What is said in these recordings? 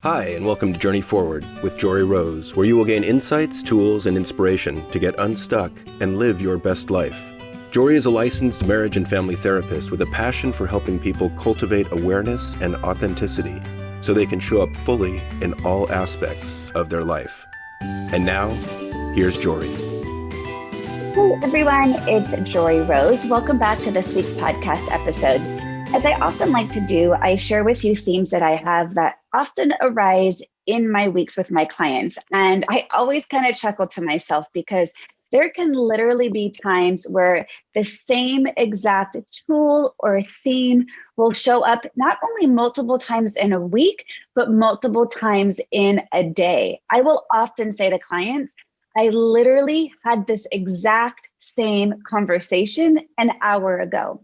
Hi, and welcome to Journey Forward with Jory Rose, where you will gain insights, tools, and inspiration to get unstuck and live your best life. Jory is a licensed marriage and family therapist with a passion for helping people cultivate awareness and authenticity so they can show up fully in all aspects of their life. And now, here's Jory. Hey everyone, it's Jory Rose. Welcome back to this week's podcast episode. As I often like to do, I share with you themes that I have that often arise in my weeks with my clients. And I always kind of chuckle to myself because there can literally be times where the same exact tool or theme will show up not only multiple times in a week, but multiple times in a day. I will often say to clients, I literally had this exact same conversation an hour ago.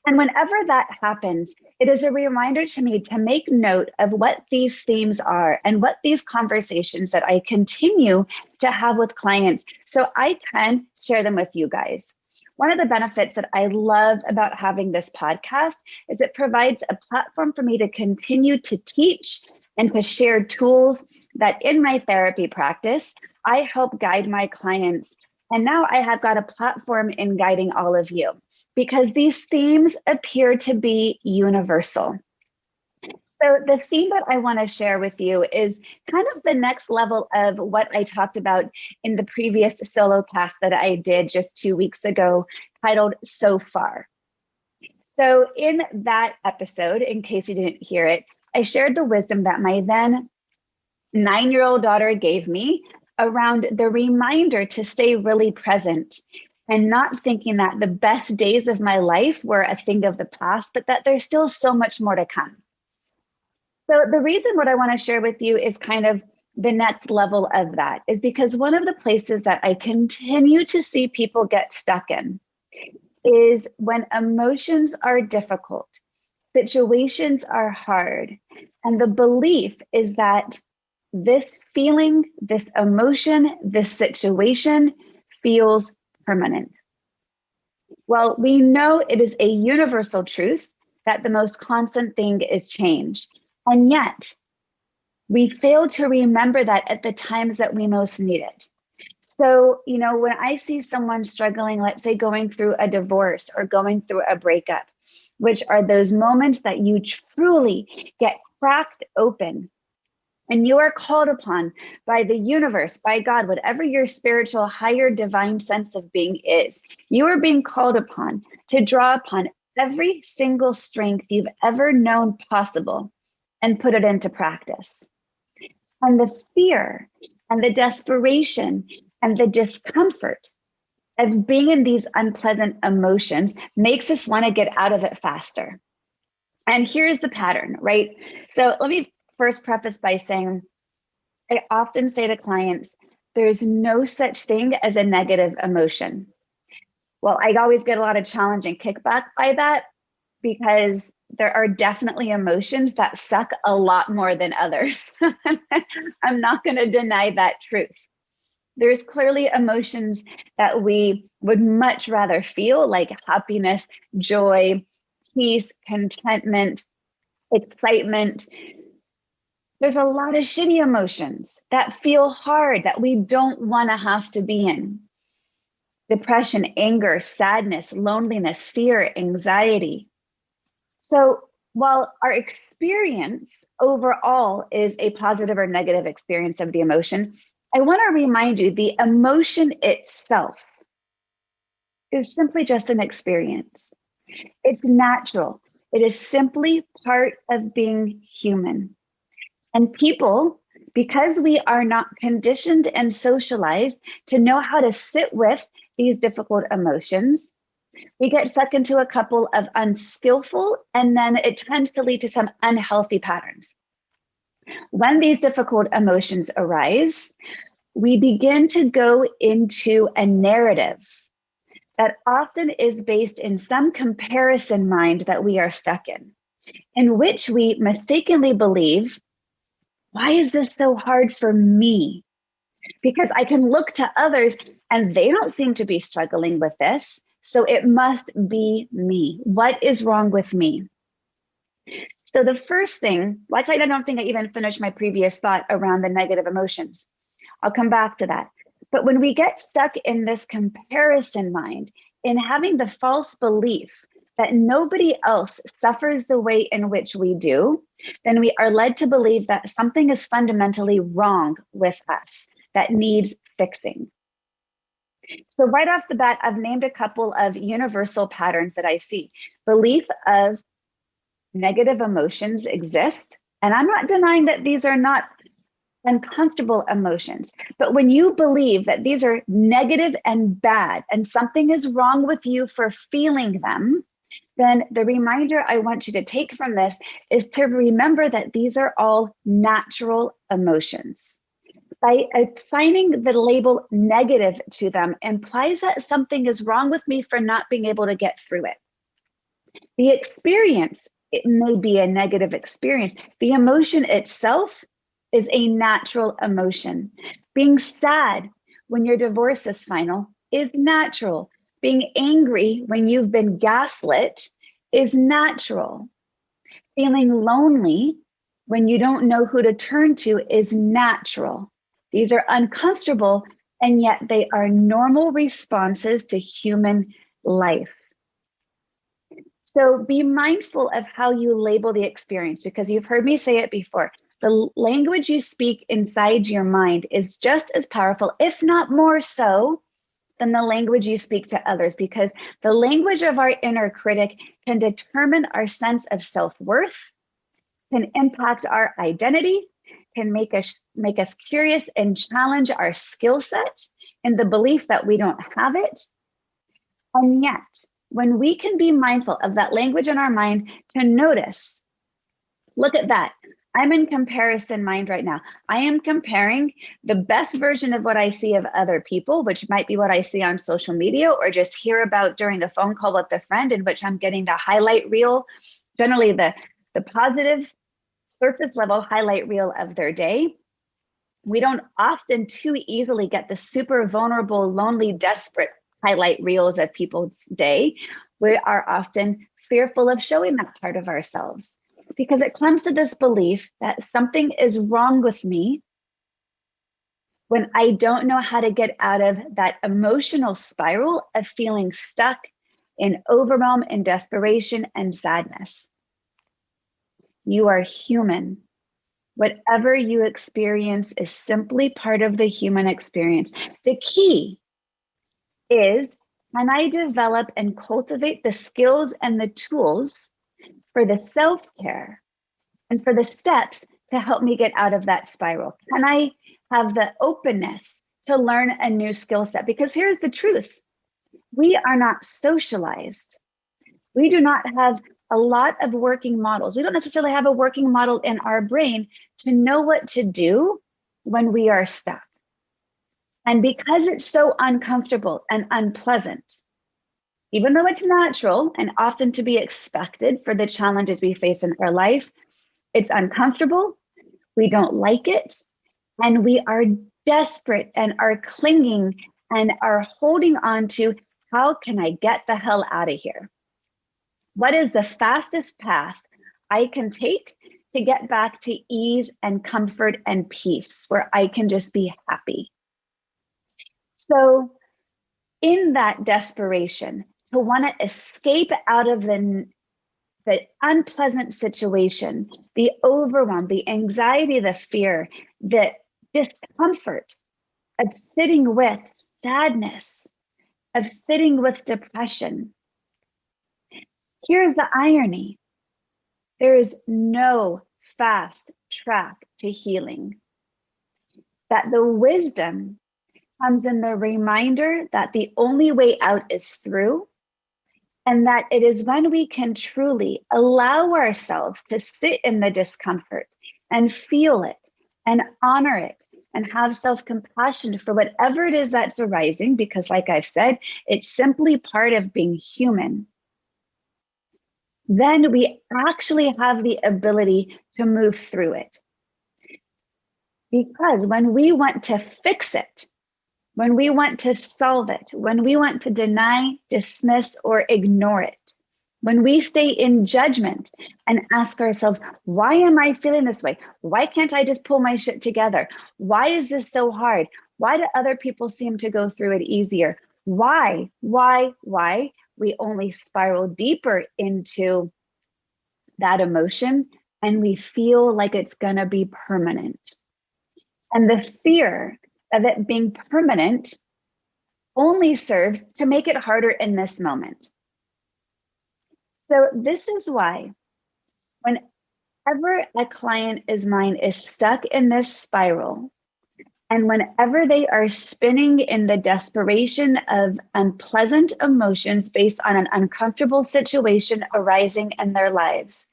And whenever that happens, it is a reminder to me to make note of what these themes are and what these conversations that I continue to have with clients so I can share them with you guys. One of the benefits that I love about having this podcast is it provides a platform for me to continue to teach and to share tools that in my therapy practice, I help guide my clients. And now I have got a platform in guiding all of you because these themes appear to be universal. So the theme that I want to share with you is kind of the next level of what I talked about in the previous solo class that I did just 2 weeks ago, titled So Far. So in that episode, in case you didn't hear it, I shared the wisdom that my then 9-year-old daughter gave me around the reminder to stay really present and not thinking that the best days of my life were a thing of the past, but that there's still so much more to come. So the reason what I want to share with you is kind of the next level of that is because one of the places that I continue to see people get stuck in is when emotions are difficult, situations are hard, and the belief is that this feeling, this emotion, this situation feels permanent. Well, we know it is a universal truth that the most constant thing is change. And yet, we fail to remember that at the times that we most need it. So, when I see someone struggling, let's say going through a divorce or going through a breakup, which are those moments that you truly get cracked open and you are called upon by the universe, by God, whatever your spiritual, higher divine sense of being is, you are being called upon to draw upon every single strength you've ever known possible and put it into practice. And the fear and the desperation and the discomfort of being in these unpleasant emotions makes us want to get out of it faster. And here's the pattern, right? So let me first preface by saying, I often say to clients, there's no such thing as a negative emotion. Well, I always get a lot of challenge and kickback by that because there are definitely emotions that suck a lot more than others. I'm not going to deny that truth. There's clearly emotions that we would much rather feel, like happiness, joy, peace, contentment, excitement. There's a lot of shitty emotions that feel hard that we don't want to have to be in. Depression, anger, sadness, loneliness, fear, anxiety. So while our experience overall is a positive or negative experience of the emotion, I want to remind you the emotion itself is simply just an experience. It's natural. It is simply part of being human. And people, because we are not conditioned and socialized to know how to sit with these difficult emotions, we get stuck into a couple of unskillful, and then it tends to lead to some unhealthy patterns. When these difficult emotions arise, we begin to go into a narrative that often is based in some comparison mind that we are stuck in which we mistakenly believe, why is this so hard for me? Because I can look to others and they don't seem to be struggling with this. So it must be me. What is wrong with me? So the first thing, well, actually, I don't think I even finished my previous thought around the negative emotions. I'll come back to that. But when we get stuck in this comparison mind, in having the false belief that nobody else suffers the way in which we do, then we are led to believe that something is fundamentally wrong with us that needs fixing. So right off the bat, I've named a couple of universal patterns that I see. Belief of negative emotions exist. And I'm not denying that these are not uncomfortable emotions. But when you believe that these are negative and bad, and something is wrong with you for feeling them, then the reminder I want you to take from this is to remember that these are all natural emotions. By assigning the label negative to them implies that something is wrong with me for not being able to get through it. The experience, it may be a negative experience. The emotion itself is a natural emotion. Being sad when your divorce is final is natural. Being angry when you've been gaslit is natural. Feeling lonely when you don't know who to turn to is natural. These are uncomfortable, and yet they are normal responses to human life. So be mindful of how you label the experience, because you've heard me say it before. The language you speak inside your mind is just as powerful, if not more so, than the language you speak to others, because the language of our inner critic can determine our sense of self-worth, can impact our identity, can make us curious and challenge our skill set in the belief that we don't have it. And yet, when we can be mindful of that language in our mind to notice, look at that. I'm in comparison mind right now. I am comparing the best version of what I see of other people, which might be what I see on social media or just hear about during a phone call with a friend, in which I'm getting the highlight reel, generally the positive surface level highlight reel of their day. We don't often too easily get the super vulnerable, lonely, desperate highlight reels of people's day. We are often fearful of showing that part of ourselves, because it comes to this belief that something is wrong with me when I don't know how to get out of that emotional spiral of feeling stuck in overwhelm and desperation and sadness. You are human. Whatever you experience is simply part of the human experience. The key is, can I develop and cultivate the skills and the tools for the self-care and for the steps to help me get out of that spiral? Can I have the openness to learn a new skill set? Because here's the truth. We are not socialized. We do not have a lot of working models. We don't necessarily have a working model in our brain to know what to do when we are stuck. And because it's so uncomfortable and unpleasant, even though it's natural and often to be expected for the challenges we face in our life, it's uncomfortable, we don't like it, and we are desperate and are clinging and are holding on to, how can I get the hell out of here? What is the fastest path I can take to get back to ease and comfort and peace, where I can just be happy? So in that desperation, to want to escape out of the unpleasant situation, the overwhelm, the anxiety, the fear, the discomfort of sitting with sadness, of sitting with depression, here's the irony. There is no fast track to healing. That the wisdom comes in the reminder that the only way out is through, and that it is when we can truly allow ourselves to sit in the discomfort and feel it and honor it and have self-compassion for whatever it is that's arising, because like I've said, it's simply part of being human. Then we actually have the ability to move through it. Because when we want to fix it, when we want to solve it, when we want to deny, dismiss, or ignore it, When we stay in judgment and ask ourselves, why am I feeling this way? Why can't I just pull my shit together? Why is this so hard? Why do other people seem to go through it easier? Why? We only spiral deeper into that emotion and we feel like it's going to be permanent. And the fear of it being permanent only serves to make it harder in this moment. So this is why whenever a client is mine is stuck in this spiral, and whenever they are spinning in the desperation of unpleasant emotions based on an uncomfortable situation arising in their lives,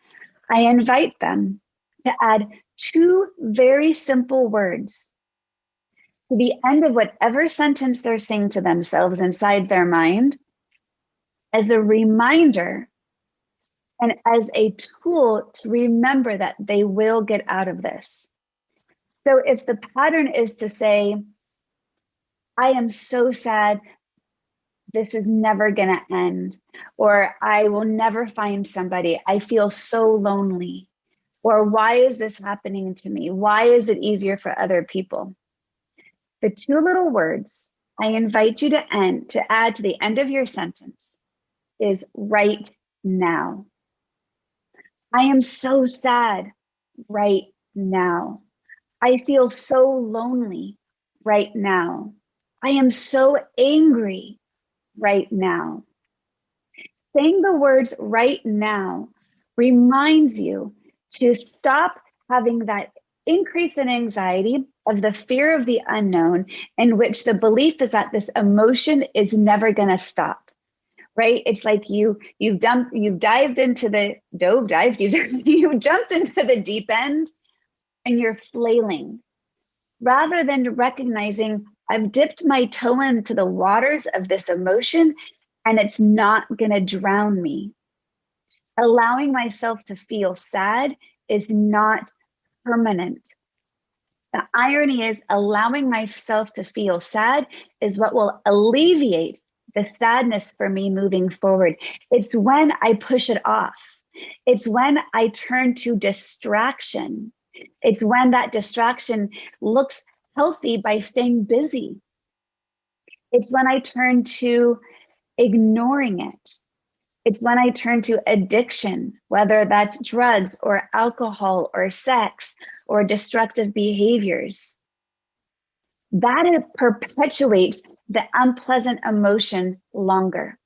I invite them to add 2 very simple words to the end of whatever sentence they're saying to themselves inside their mind as a reminder and as a tool to remember that they will get out of this. So if the pattern is to say, I am so sad, this is never going to end, or I will never find somebody, I feel so lonely, or why is this happening to me? Why is it easier for other people? The 2 little words I invite you to add to the end of your sentence is right now. I am so sad right now. I feel so lonely right now. I am so angry right now. Saying the words right now reminds you to stop having that increase in anxiety of the fear of the unknown, in which the belief is that this emotion is never going to stop. Right? It's like you jumped into the you jumped into the deep end and you're flailing. Rather than recognizing I've dipped my toe into the waters of this emotion and it's not going to drown me. Allowing myself to feel sad is not permanent. The irony is allowing myself to feel sad is what will alleviate the sadness for me moving forward. It's when I push it off. It's when I turn to distraction. It's when that distraction looks healthy by staying busy. It's when I turn to ignoring it. It's when I turn to addiction, whether that's drugs or alcohol or sex or destructive behaviors. That it perpetuates the unpleasant emotion longer.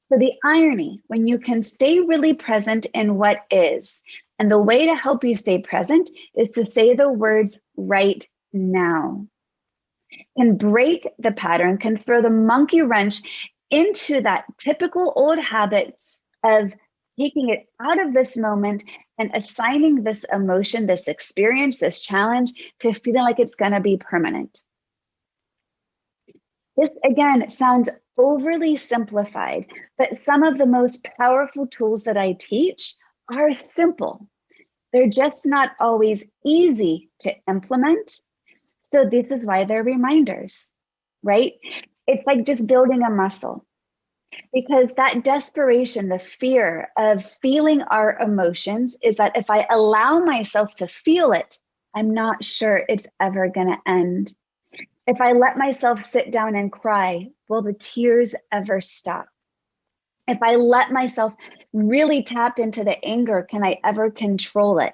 So the irony, when you can stay really present in what is, and the way to help you stay present is to say the words right now. Can break the pattern, can throw the monkey wrench into that typical old habit of taking it out of this moment and assigning this emotion, this experience, this challenge to feeling like it's going to be permanent. This, again, sounds overly simplified, but some of the most powerful tools that I teach are simple. They're just not always easy to implement. So this is why they're reminders, right? It's like just building a muscle, because that desperation, the fear of feeling our emotions is that if I allow myself to feel it, I'm not sure it's ever going to end. If I let myself sit down and cry, will the tears ever stop? If I let myself really tap into the anger, can I ever control it?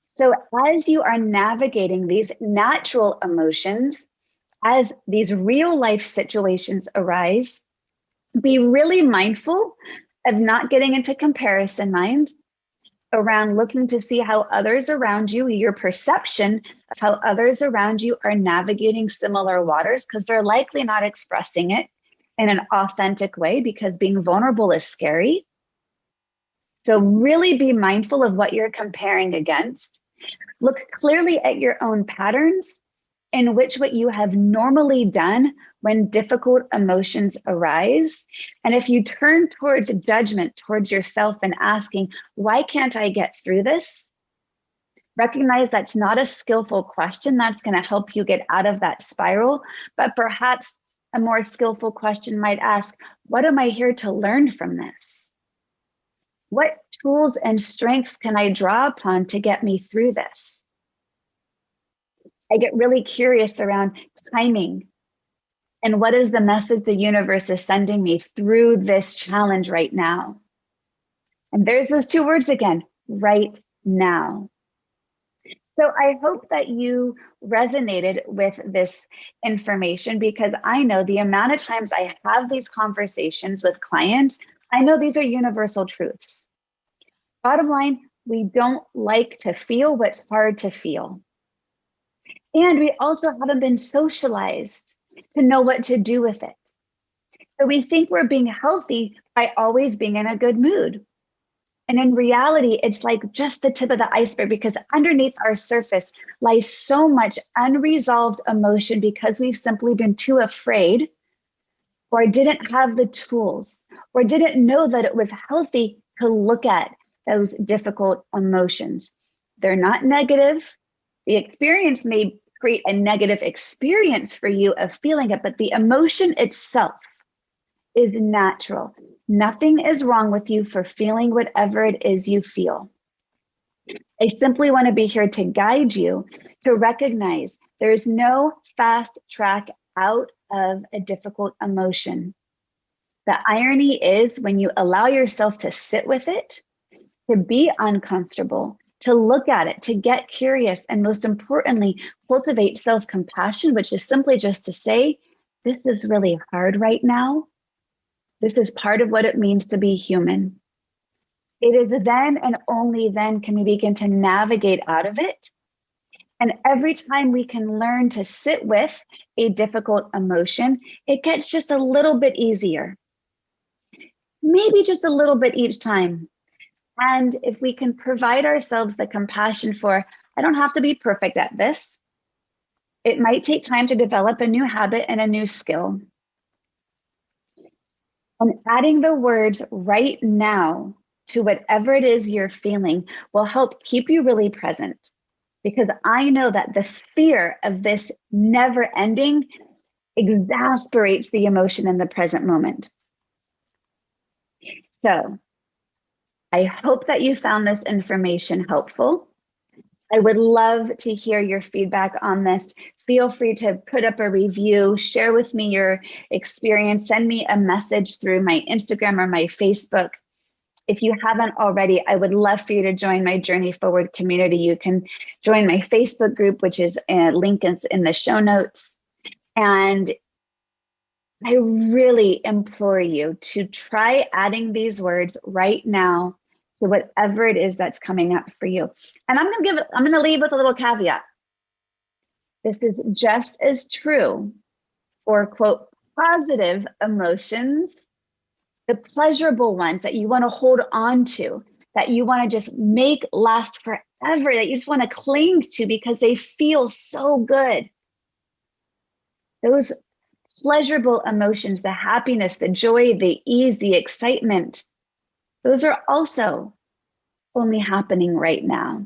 So as you are navigating these natural emotions, as these real life situations arise, be really mindful of not getting into comparison mind around looking to see how others around you, your perception of how others around you are navigating similar waters, because they're likely not expressing it in an authentic way because being vulnerable is scary. So really be mindful of what you're comparing against. Look clearly at your own patterns in which what you have normally done when difficult emotions arise. And if you turn towards judgment towards yourself and asking, why can't I get through this? Recognize that's not a skillful question that's going to help you get out of that spiral, but perhaps A more skillful question might ask, what am I here to learn from this? What tools and strengths can I draw upon to get me through this? I get really curious around timing and what is the message the universe is sending me through this challenge right now? And there's those two words again, right now. So I hope that you resonated with this information, because I know the amount of times I have these conversations with clients, I know these are universal truths. Bottom line, we don't like to feel what's hard to feel. And we also haven't been socialized to know what to do with it. So we think we're being healthy by always being in a good mood. And in reality, it's like just the tip of the iceberg, because underneath our surface lies so much unresolved emotion because we've simply been too afraid, or didn't have the tools, or didn't know that it was healthy to look at those difficult emotions. They're not negative. The experience may create a negative experience for you of feeling it, but the emotion itself is natural. Nothing is wrong with you for feeling whatever it is you feel. I simply want to be here to guide you to recognize there's no fast track out of a difficult emotion. The irony is, when you allow yourself to sit with it, to be uncomfortable, to look at it, to get curious, and most importantly, cultivate self-compassion, which is simply just to say, this is really hard right now. This is part of what it means to be human. It is then and only then can we begin to navigate out of it. And every time we can learn to sit with a difficult emotion, it gets just a little bit easier. Maybe just a little bit each time. And if we can provide ourselves the compassion for, I don't have to be perfect at this. It might take time to develop a new habit and a new skill. And adding the words right now to whatever it is you're feeling will help keep you really present. Because I know that the fear of this never ending exasperates the emotion in the present moment. So I hope that you found this information helpful. I would love to hear your feedback on this. Feel free to put up a review, share with me your experience, send me a message through my Instagram or my Facebook. If you haven't already, I would love for you to join my Journey Forward community. You can join my Facebook group, which is link in the show notes. And I really implore you to try adding these words right now to whatever it is that's coming up for you. And I'm going to leave with a little caveat. This is just as true for, quote, positive emotions, the pleasurable ones that you want to hold on to, that you want to just make last forever, that you just want to cling to because they feel so good. Those pleasurable emotions, the happiness, the joy, the ease, the excitement, those are also only happening right now,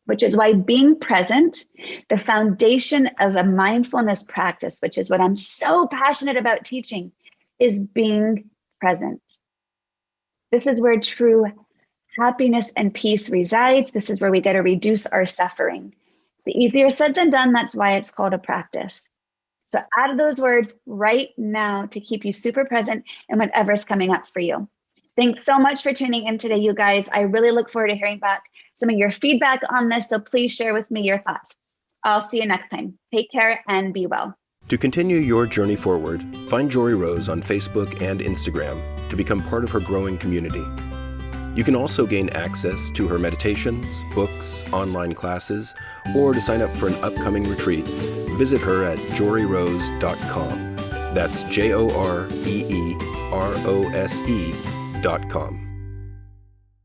which is why being present, the foundation of a mindfulness practice, which is what I'm so passionate about teaching, is being present. This is where true happiness and peace resides. This is where we get to reduce our suffering. It's easier said than done. That's why it's called a practice. So add those words right now to keep you super present in whatever's coming up for you. Thanks so much for tuning in today, you guys. I really look forward to hearing back some of your feedback on this, so please share with me your thoughts. I'll see you next time. Take care and be well. To continue your journey forward, find Jory Rose on Facebook and Instagram to become part of her growing community. You can also gain access to her meditations, books, online classes, or to sign up for an upcoming retreat, visit her at joryrose.com. That's JOREEROSE.com.